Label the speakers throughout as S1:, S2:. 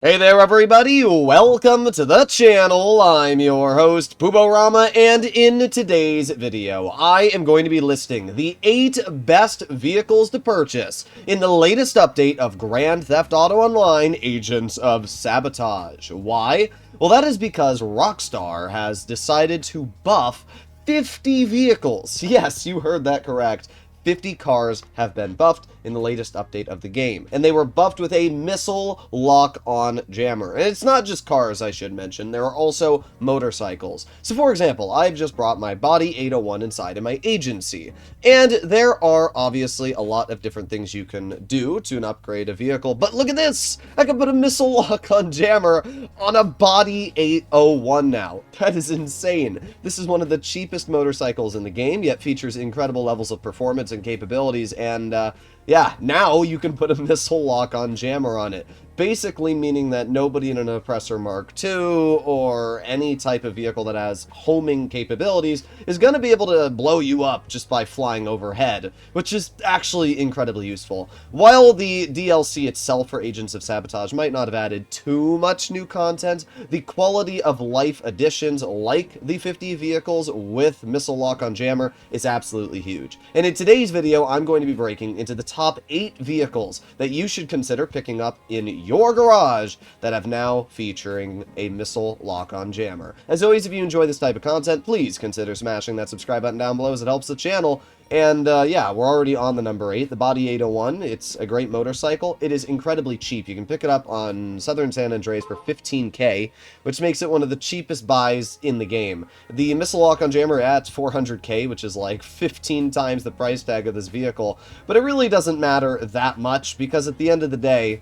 S1: Hey there everybody, welcome to the channel. I'm your host, Puborama, and in today's video, I am going to be listing the 8 best vehicles to purchase in the latest update of Grand Theft Auto Online, Agents of Sabotage. Why? Well, that is because Rockstar has decided to buff 50 vehicles. Yes, you heard that correct. 50 cars have been buffed in the latest update of the game, and they were buffed with a missile lock-on jammer. And it's not just cars, I should mention, there are also motorcycles. So for example, I've just brought my Bati 801 inside of my agency, and there are obviously a lot of different things you can do to upgrade a vehicle, but look at this! I can put a missile lock-on jammer on a Bati 801 now. That is insane. This is one of the cheapest motorcycles in the game, yet features incredible levels of performance and capabilities, and yeah, now you can put a missile lock-on jammer on it. Basically meaning that nobody in an Oppressor Mark II or any type of vehicle that has homing capabilities is going to be able to blow you up just by flying overhead, which is actually incredibly useful. While the DLC itself for Agents of Sabotage might not have added too much new content, the quality of life additions like the 50 vehicles with missile lock-on jammer is absolutely huge. And in today's video, I'm going to be breaking into the top 8 vehicles that you should consider picking up in your garage that have now featuring a missile lock-on jammer. As always, if you enjoy this type of content, please consider smashing that subscribe button down below as it helps the channel. And yeah, we're already on the number 8, the Bati 801. It's a great motorcycle. It is incredibly cheap. You can pick it up on Southern San Andreas for 15K, which makes it one of the cheapest buys in the game. The missile lock-on jammer at 400K, which is like 15 times the price tag of this vehicle, but it really doesn't matter that much because at the end of the day,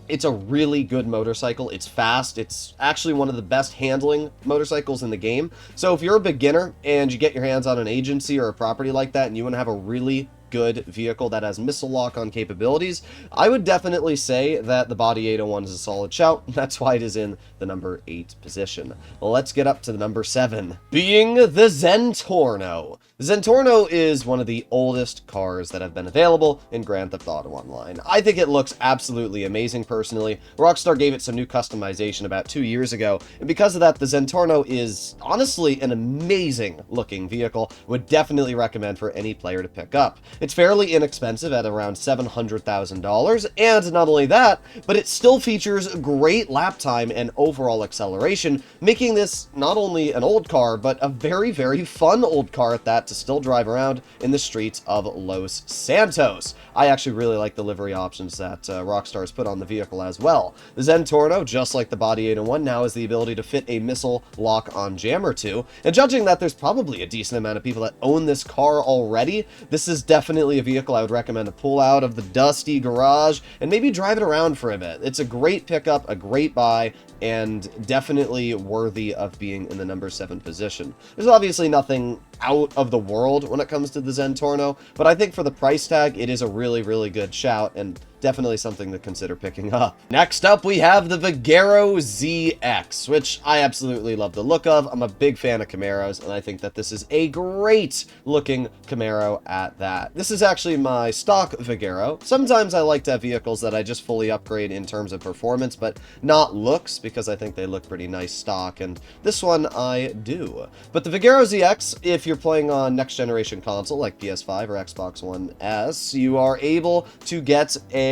S1: it's a really good motorcycle. It's fast. It's actually one of the best handling motorcycles in the game. So if you're a beginner and you get your hands on an agency or a property like that and you want to have a really good vehicle that has missile lock-on capabilities, I would definitely say that the Bati 801 is a solid shout. That's why it is in the number 8 position. Well, let's get up to the number 7, being the Zentorno. The Zentorno is one of the oldest cars that have been available in Grand Theft Auto Online. I think it looks absolutely amazing personally. Rockstar gave it some new customization about 2 years ago, and because of that, the Zentorno is honestly an amazing looking vehicle. Would definitely recommend for any player to pick up. It's fairly inexpensive at around $700,000, and not only that, but it still features great lap time and overall acceleration, making this not only an old car, but a very, very fun old car at that to still drive around in the streets of Los Santos. I actually really like the livery options that Rockstar has put on the vehicle as well. The Zentorno, just like the Bati 801, now has the ability to fit a missile lock-on jammer to, and judging that there's probably a decent amount of people that own this car already, this is definitely a vehicle I would recommend to pull out of the dusty garage and maybe drive it around for a bit. It's a great pickup, a great buy, and definitely worthy of being in the number 7 position. There's obviously nothing out of the world when it comes to the Zentorno, but I think for the price tag, it is a really, really good shout, and definitely something to consider picking up. Next up, we have the Vigero ZX, which I absolutely love the look of. I'm a big fan of Camaros, and I think that this is a great looking Camaro at that. This is actually my stock Vigero. Sometimes I like to have vehicles that I just fully upgrade in terms of performance, but not looks, because I think they look pretty nice stock, and this one I do. But the Vigero ZX, if you're playing on next generation console like PS5 or Xbox One S, you are able to get a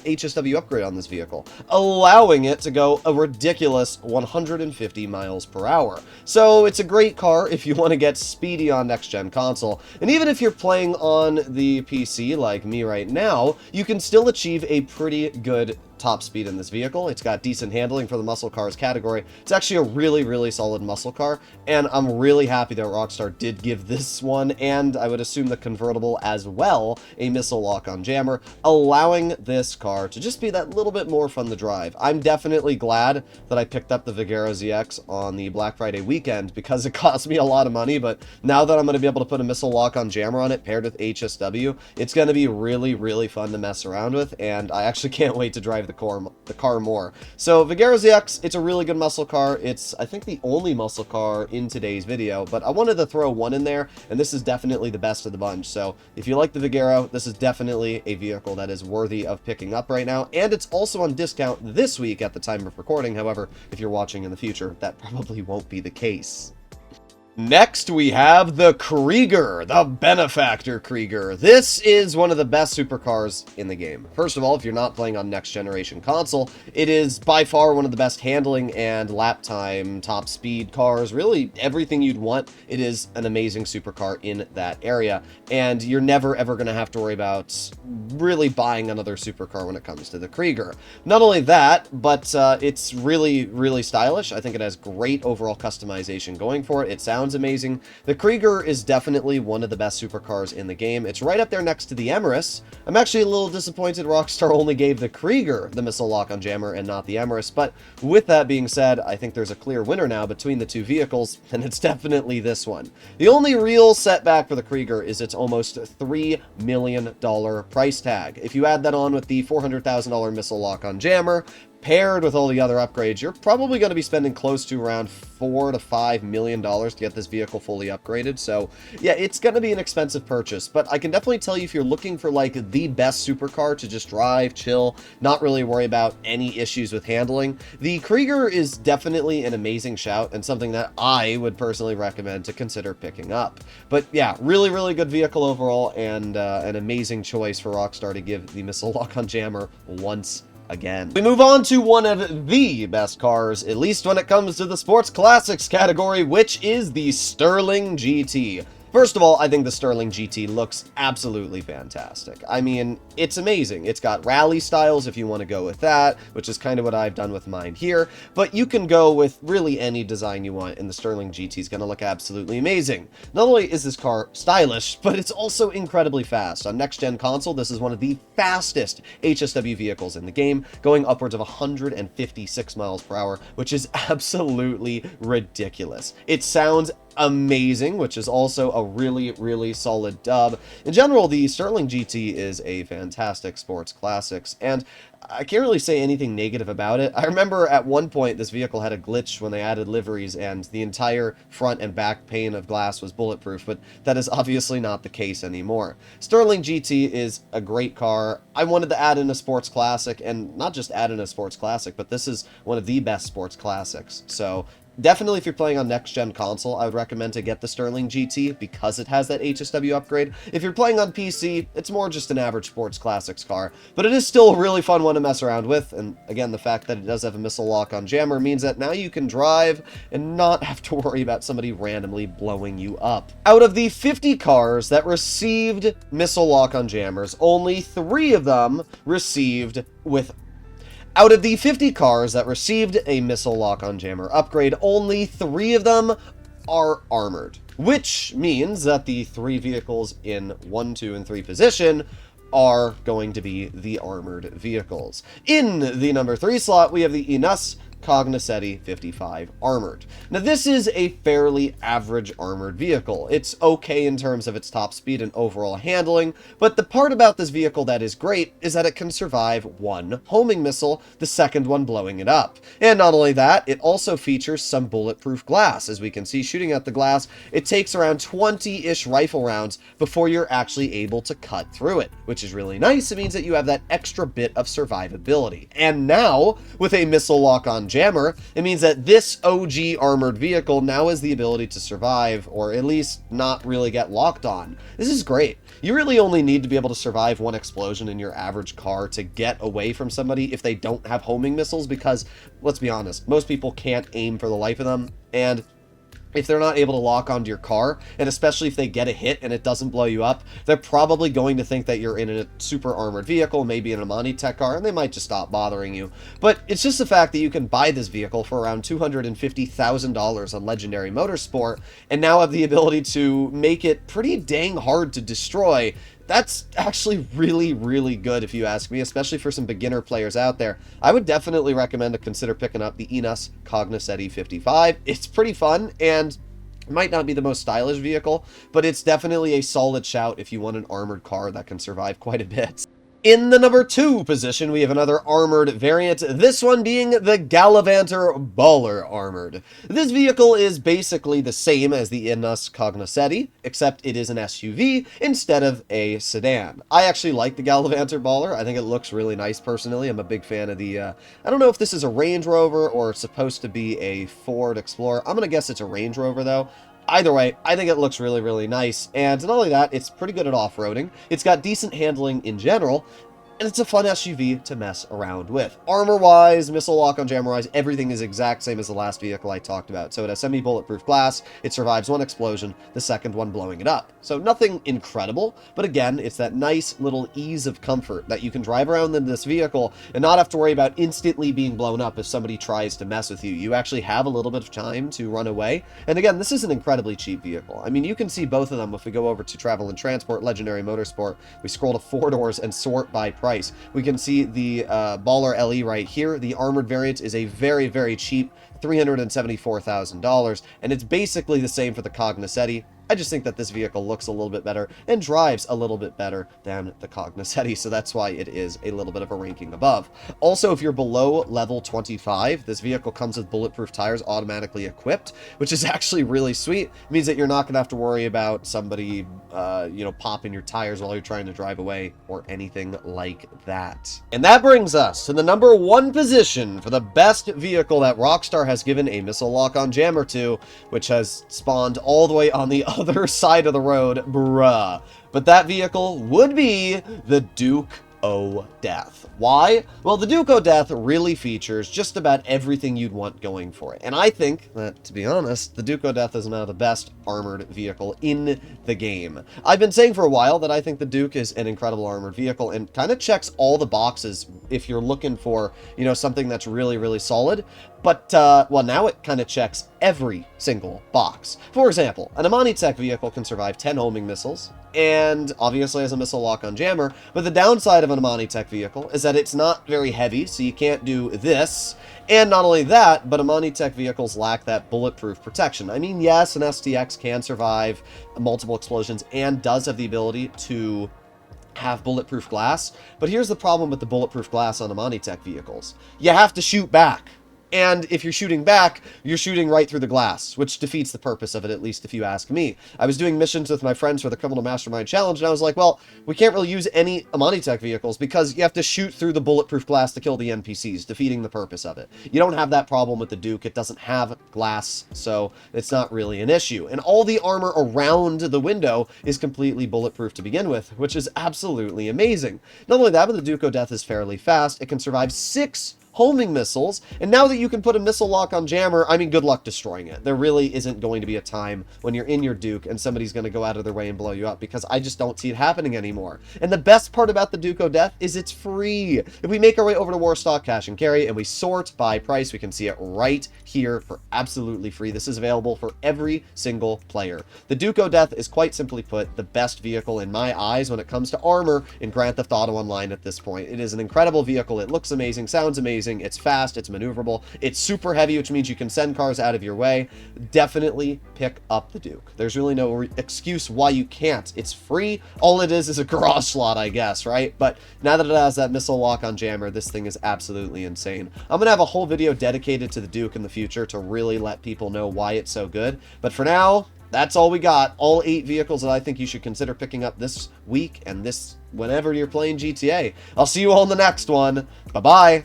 S1: HSW upgrade on this vehicle, allowing it to go a ridiculous 150 miles per hour. So it's a great car if you want to get speedy on next-gen console, and even if you're playing on the PC like me right now, you can still achieve a pretty good top speed in this vehicle. It's got decent handling for the muscle cars category. It's actually a really, really solid muscle car, and I'm really happy that Rockstar did give this one, and I would assume the convertible as well, a missile lock-on jammer, allowing this car to just be that little bit more fun to drive. I'm definitely glad that I picked up the Vigero ZX on the Black Friday weekend because it cost me a lot of money, but now that I'm going to be able to put a missile lock-on jammer on it paired with HSW, it's going to be really, really fun to mess around with, and I actually can't wait to drive drive the car more. So Vigero ZX, it's a really good muscle car. It's, I think, the only muscle car in today's video, but I wanted to throw one in there, and this is definitely the best of the bunch. So if you like the Vigero, this is definitely a vehicle that is worthy of picking up right now, and it's also on discount this week at the time of recording. However, if you're watching in the future, that probably won't be the case. Next, we have the Krieger, the Benefactor Krieger. This is one of the best supercars in the game. First of all, if you're not playing on next generation console, it is by far one of the best handling and lap time, top speed cars, really everything you'd want. It is an amazing supercar in that area, and you're never ever going to have to worry about really buying another supercar when it comes to the Krieger. Not only that, but it's really, really stylish. I think it has great overall customization going for it. It sounds amazing. The Krieger is definitely one of the best supercars in the game. It's right up there next to the Emirates. I'm actually a little disappointed Rockstar only gave the Krieger the missile lock-on jammer and not the Emirates, but with that being said, I think there's a clear winner now between the two vehicles, and it's definitely this one. The only real setback for the Krieger is its almost $3 million price tag. If you add that on with the $400,000 missile lock-on jammer, paired with all the other upgrades, you're probably going to be spending close to around $4 to $5 million to get this vehicle fully upgraded. So yeah, it's going to be an expensive purchase, but I can definitely tell you if you're looking for like the best supercar to just drive, chill, not really worry about any issues with handling, the Krieger is definitely an amazing shout and something that I would personally recommend to consider picking up. But yeah, really, really good vehicle overall, and an amazing choice for Rockstar to give the missile lock-on jammer once again. We move on to one of the best cars, at least when it comes to the sports classics category, which is the Sterling GT. First of all, I think the Sterling GT looks absolutely fantastic. I mean, it's amazing. It's got rally styles if you want to go with that, which is kind of what I've done with mine here, but you can go with really any design you want, and the Sterling GT is going to look absolutely amazing. Not only is this car stylish, but it's also incredibly fast. On next-gen console, this is one of the fastest HSW vehicles in the game, going upwards of 156 miles per hour, which is absolutely ridiculous. It sounds amazing, which is also a really, really solid dub. In general, the Sterling GT is a fantastic sports classics, and I can't really say anything negative about it. I remember at one point this vehicle had a glitch when they added liveries and the entire front and back pane of glass was bulletproof, but that is obviously not the case anymore. Sterling GT is a great car. I wanted to add in a sports classic, and not just add in a sports classic, but this is one of the best sports classics. So definitely, if you're playing on next-gen console, I would recommend to get the Sterling GT because it has that HSW upgrade. If you're playing on PC, it's more just an average sports classics car, but it is still a really fun one to mess around with, and again, the fact that it does have a missile lock-on jammer means that now you can drive and not have to worry about somebody randomly blowing you up. Out of the 50 cars that received missile lock-on jammers, only 3 of them received with Out of the 50 cars that received a missile lock-on jammer upgrade, only 3 of them are armored, which means that the 3 vehicles in 1, 2, and 3 position are going to be the armored vehicles. In the number 3 slot, we have the Cognoscenti 55 armored. Now this is a fairly average armored vehicle. It's okay in terms of its top speed and overall handling, but the part about this vehicle that is great is that it can survive 1 homing missile, the second one blowing it up. And not only that, it also features some bulletproof glass. As we can see, shooting at the glass, it takes around 20-ish rifle rounds before you're actually able to cut through it, which is really nice. It means that you have that extra bit of survivability. And now, with a missile lock-on jammer, it means that this OG armored vehicle now has the ability to survive, or at least not really get locked on. This is great. You really only need to be able to survive 1 explosion in your average car to get away from somebody if they don't have homing missiles, because, let's be honest, most people can't aim for the life of them, and if they're not able to lock onto your car, and especially if they get a hit and it doesn't blow you up, they're probably going to think that you're in a super armored vehicle, maybe in a Monty Tech car, and they might just stop bothering you. But it's just the fact that you can buy this vehicle for around $250,000 on Legendary Motorsport, and now have the ability to make it pretty dang hard to destroy. That's actually really, really good if you ask me, especially for some beginner players out there. I would definitely recommend to consider picking up the Cognoscenti 55. It's pretty fun, and might not be the most stylish vehicle, but it's definitely a solid shout if you want an armored car that can survive quite a bit. In the number 2 position, we have another armored variant, this one being the Gallivanter Baller Armored. This vehicle is basically the same as the Inus Cognoscenti, except it is an SUV instead of a sedan. I actually like the Gallivanter Baller. I think it looks really nice personally. I'm a big fan of the, I don't know if this is a Range Rover or supposed to be a Ford Explorer. I'm going to guess it's a Range Rover though. Either way, I think it looks really, really nice, and not only that, it's pretty good at off-roading, it's got decent handling in general, and it's a fun SUV to mess around with. Armor-wise, missile lock-on jammer-wise, everything is exact same as the last vehicle I talked about. So it has semi-bulletproof glass, it survives one explosion, the second one blowing it up. So nothing incredible, but again, it's that nice little ease of comfort that you can drive around in this vehicle and not have to worry about instantly being blown up if somebody tries to mess with you. You actually have a little bit of time to run away. And again, this is an incredibly cheap vehicle. I mean, you can see both of them if we go over to Travel and Transport, Legendary Motorsport, we scroll to 4 doors and sort by price. We can see the Baller LE right here. The armored variant is a very, very cheap $374,000, and it's basically the same for the Cognoscenti. I just think that this vehicle looks a little bit better and drives a little bit better than the Cognoscenti, so that's why it is a little bit of a ranking above. Also, if you're below level 25, this vehicle comes with bulletproof tires automatically equipped, which is actually really sweet. It means that you're not going to have to worry about somebody, popping your tires while you're trying to drive away or anything like that. And that brings us to the number 1 position for the best vehicle that Rockstar has given a missile lock-on jammer to, which has spawned all the way on the other side of the road, bruh. But that vehicle would be the Duke O Death. Why? Well, the Duke O Death really features just about everything you'd want going for it. And I think that, to be honest, the Duke O Death is now the best armored vehicle in the game. I've been saying for a while that I think the Duke is an incredible armored vehicle and kind of checks all the boxes if you're looking for, something that's really, really solid. But, well, now it kind of checks every single box. For example, an Amani Tech vehicle can survive 10 homing missiles, and obviously has a missile lock-on jammer, but the downside of an Amani Tech vehicle is that it's not very heavy, so you can't do this. And not only that, but Amani Tech vehicles lack that bulletproof protection. I mean, yes, an STX can survive multiple explosions and does have the ability to have bulletproof glass, but here's the problem with the bulletproof glass on Amani Tech vehicles. You have to shoot back. And if you're shooting back, you're shooting right through the glass, which defeats the purpose of it, at least if you ask me. I was doing missions with my friends for the Criminal Mastermind Challenge, and I was like, well, we can't really use any Amani Tech vehicles because you have to shoot through the bulletproof glass to kill the NPCs, defeating the purpose of it. You don't have that problem with the Duke. It doesn't have glass, so it's not really an issue. And all the armor around the window is completely bulletproof to begin with, which is absolutely amazing. Not only that, but the Duke O Death is fairly fast. It can survive 6 homing missiles, and now that you can put a missile lock on jammer, I mean, good luck destroying it. There really isn't going to be a time when you're in your Duke and somebody's going to go out of their way and blow you up, because I just don't see it happening anymore. And the best part about the Duke O Death is it's free. If we make our way over to Warstock Cash and Carry and we sort by price, we can see it right here for absolutely free. This is available for every single player. The Duke O Death is, quite simply put, the best vehicle in my eyes when it comes to armor in Grand Theft Auto Online at this point. It is an incredible vehicle. It looks amazing, sounds amazing. It's fast, it's maneuverable, it's super heavy, which means you can send cars out of your way. Definitely pick up the Duke. There's really no excuse why you can't. It's free. All it is a garage slot, I guess, right? But now that it has that missile lock-on jammer, this thing is absolutely insane. I'm going to have a whole video dedicated to the Duke in the future to really let people know why it's so good. But for now, that's all we got. All 8 vehicles that I think you should consider picking up this week and this whenever you're playing GTA. I'll see you all in the next one. Bye-bye.